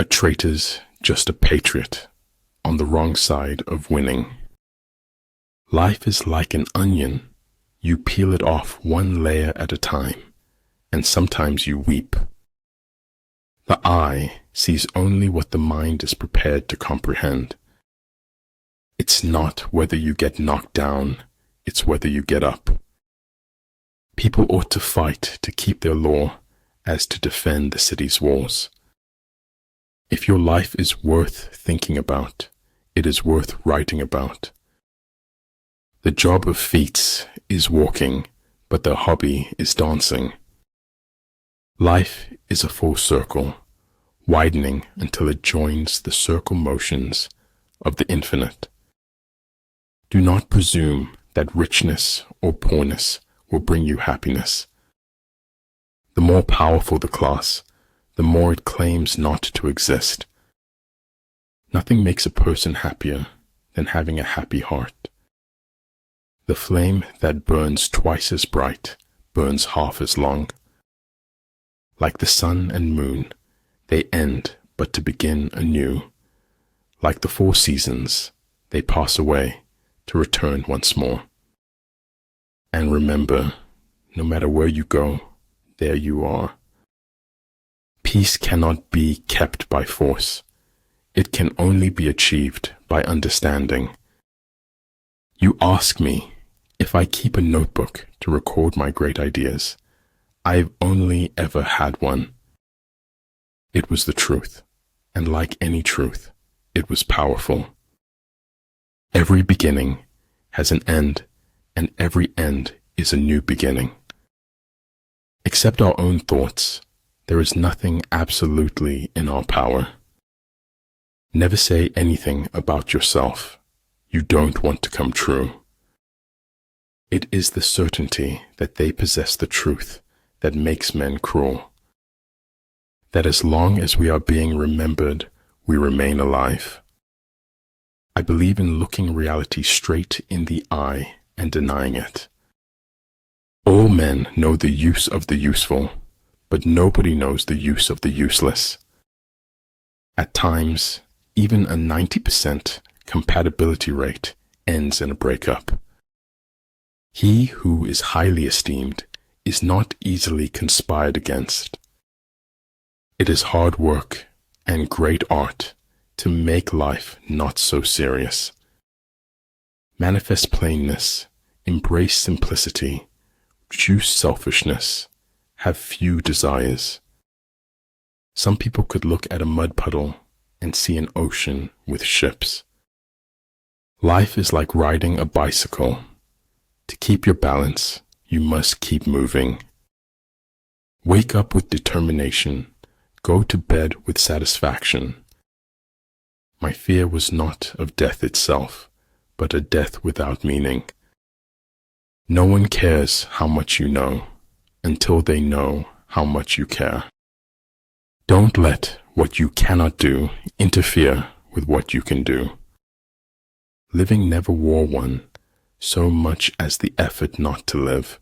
A traitor's just a patriot on the wrong side of winning. Life is like an onion. You peel it off one layer at a time, and sometimes you weep. The eye sees only what the mind is prepared to comprehend. It's not whether you get knocked down, it's whether you get up. People ought to fight to keep their law as to defend the city's walls. If your life is worth thinking about, it is worth writing about. The job of feet is walking, but their hobby is dancing. Life is a full circle, widening until it joins the circle motions of the infinite. Do not presume that richness or poorness will bring you happiness. The more powerful the class, the more it claims not to exist. Nothing makes a person happier than having a happy heart. The flame that burns twice as bright burns half as long. Like the sun and moon, they end but to begin anew. Like the 4 seasons, they pass away to return once more. And remember, no matter where you go, there you are. Peace cannot be kept by force. It can only be achieved by understanding. You ask me if I keep a notebook to record my great ideas. I've only ever had one. It was the truth, and like any truth, it was powerful. Every beginning has an end, and every end is a new beginning. Except our own thoughts, there is nothing absolutely in our power. Never say anything about yourself you don't want to come true. It is the certainty that they possess the truth that makes men cruel. That as long as we are being remembered, we remain alive. I believe in looking reality straight in the eye and denying it. All men know the use of the useful, but nobody knows the use of the useless. At times, even a 90% compatibility rate ends in a breakup. He who is highly esteemed is not easily conspired against. It is hard work and great art to make life not so serious. Manifest plainness, embrace simplicity, reduce selfishness, have few desires. Some people could look at a mud puddle and see an ocean with ships. Life is like riding a bicycle. To keep your balance, you must keep moving. Wake up with determination. Go to bed with satisfaction. My fear was not of death itself, but a death without meaning. No one cares how much you know until they know how much you care. Don't let what you cannot do interfere with what you can do. Living never wore one so much as the effort not to live.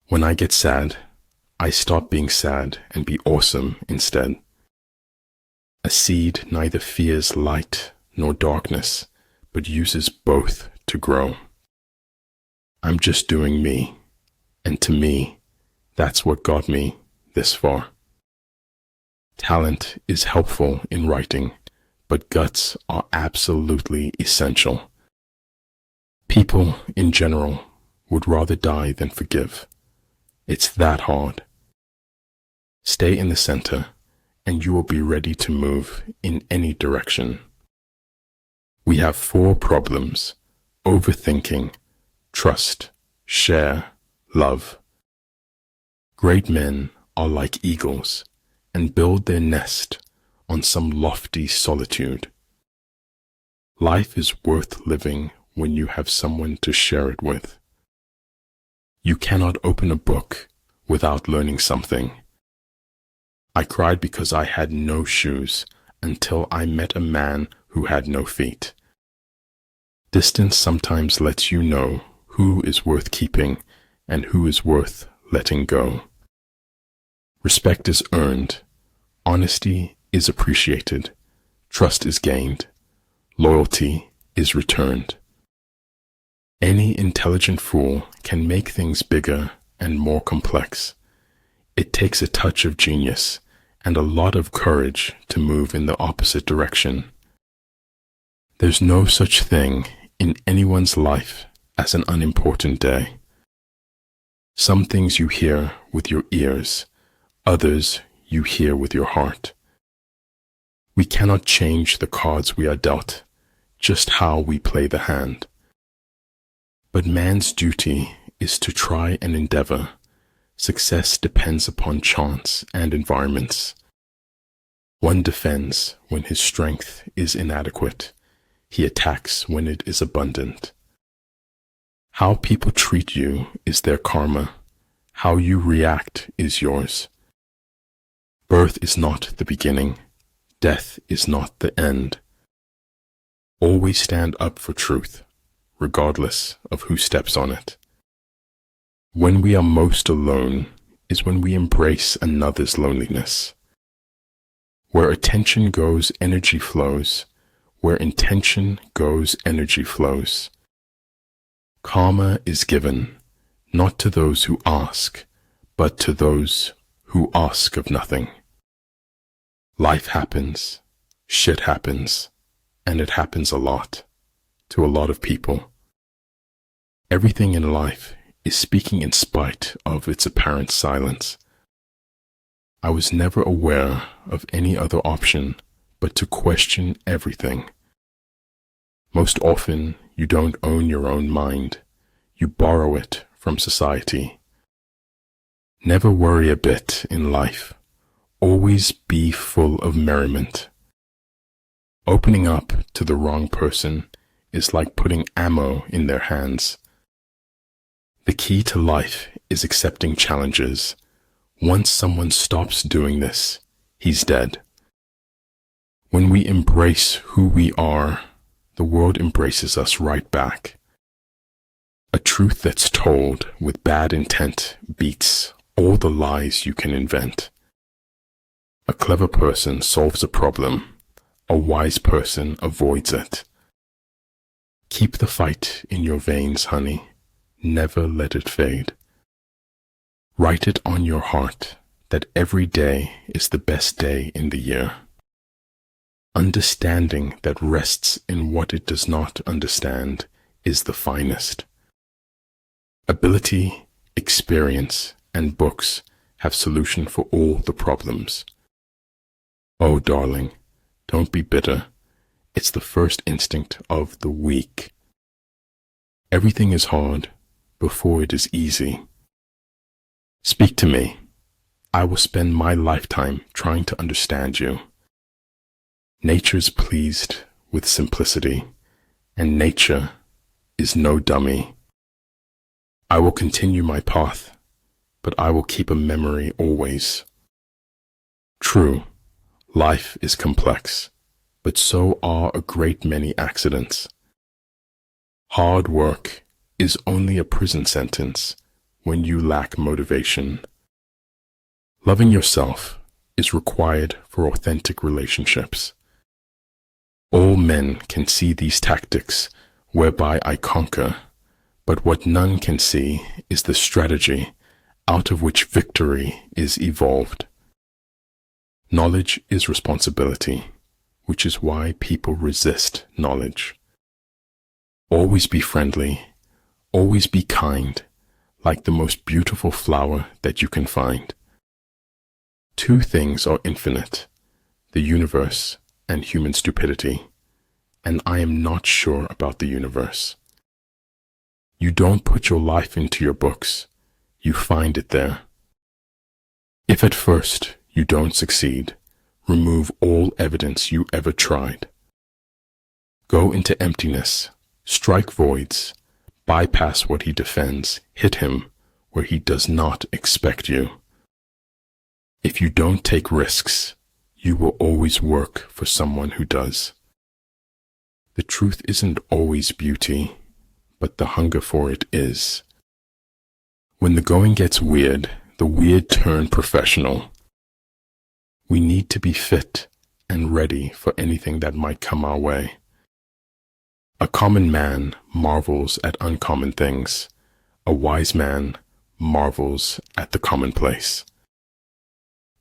When I get sad, I stop being sad and be awesome instead. A seed neither fears light nor darkness, but uses both to grow. I'm just doing me, and to me, that's what got me this far. Talent is helpful in writing, but guts are absolutely essential. People, in general, would rather die than forgive. It's that hard. Stay in the center, and you will be ready to move in any direction. We have 4 problems: overthinking, trust, share, love. Great men are like eagles and build their nest on some lofty solitude. Life is worth living when you have someone to share it with. You cannot open a book without learning something. I cried because I had no shoes until I met a man who had no feet. Distance sometimes lets you know who is worth keeping and who is worth letting go. Respect is earned. Honesty is appreciated, trust is gained, loyalty is returned. Any intelligent fool can make things bigger and more complex. It takes a touch of genius and a lot of courage to move in the opposite direction. There's no such thing in anyone's life as an unimportant day. Some things you hear with your ears, others you hear with your heart. We cannot change the cards we are dealt, just how we play the hand. But man's duty is to try and endeavor. Success depends upon chance and environments. One defends when his strength is inadequate. He attacks when it is abundant. How people treat you is their karma. How you react is yours. Birth is not the beginning. Death is not the end. Always stand up for truth, regardless of who steps on it. When we are most alone is when we embrace another's loneliness. Where attention goes, energy flows. Where intention goes, energy flows. Karma is given, not to those who ask, but to those who ask of nothing. Life happens, shit happens, and it happens a lot, to a lot of people. Everything in life is speaking in spite of its apparent silence. I was never aware of any other option but to question everything. Most often, you don't own your own mind. You borrow it from society. Never worry a bit in life. Always be full of merriment. Opening up to the wrong person is like putting ammo in their hands. The key to life is accepting challenges. Once someone stops doing this, he's dead. When we embrace who we are, the world embraces us right back. A truth that's told with bad intent beats all the lies you can invent. A clever person solves a problem. A wise person avoids it. Keep the fight in your veins, honey. Never let it fade. Write it on your heart that every day is the best day in the year. Understanding that rests in what it does not understand is the finest. Ability, experience, and books have solution for all the problems. Oh, darling, don't be bitter. It's the first instinct of the weak. Everything is hard before it is easy. Speak to me. I will spend my lifetime trying to understand you. Nature's pleased with simplicity, and nature is no dummy. I will continue my path, but I will keep a memory always. True, life is complex, but so are a great many accidents. Hard work is only a prison sentence when you lack motivation. Loving yourself is required for authentic relationships. All men can see these tactics whereby I conquer, but what none can see is the strategy out of which victory is evolved. Knowledge is responsibility, which is why people resist knowledge. Always be friendly, always be kind, like the most beautiful flower that you can find. Two things are infinite, the universe and human stupidity, and I am not sure about the universe. You don't put your life into your books, you find it there. If at first you don't succeed, remove all evidence you ever tried. Go into emptiness, strike voids, bypass what he defends, hit him where he does not expect you. If you don't take risks, you will always work for someone who does. The truth isn't always beauty, but the hunger for it is. When the going gets weird, the weird turn professional. We need to be fit and ready for anything that might come our way. A common man marvels at uncommon things. A wise man marvels at the commonplace.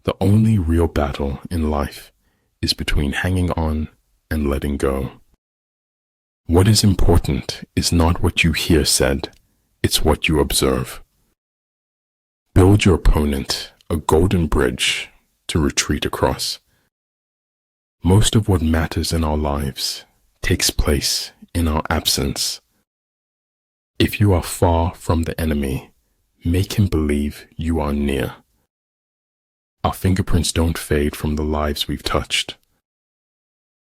The only real battle in life is between hanging on and letting go. What is important is not what you hear said, it's what you observe. Build your opponent a golden bridge to retreat across. Most of what matters in our lives takes place in our absence. If you are far from the enemy, make him believe you are near. Our fingerprints don't fade from the lives we've touched.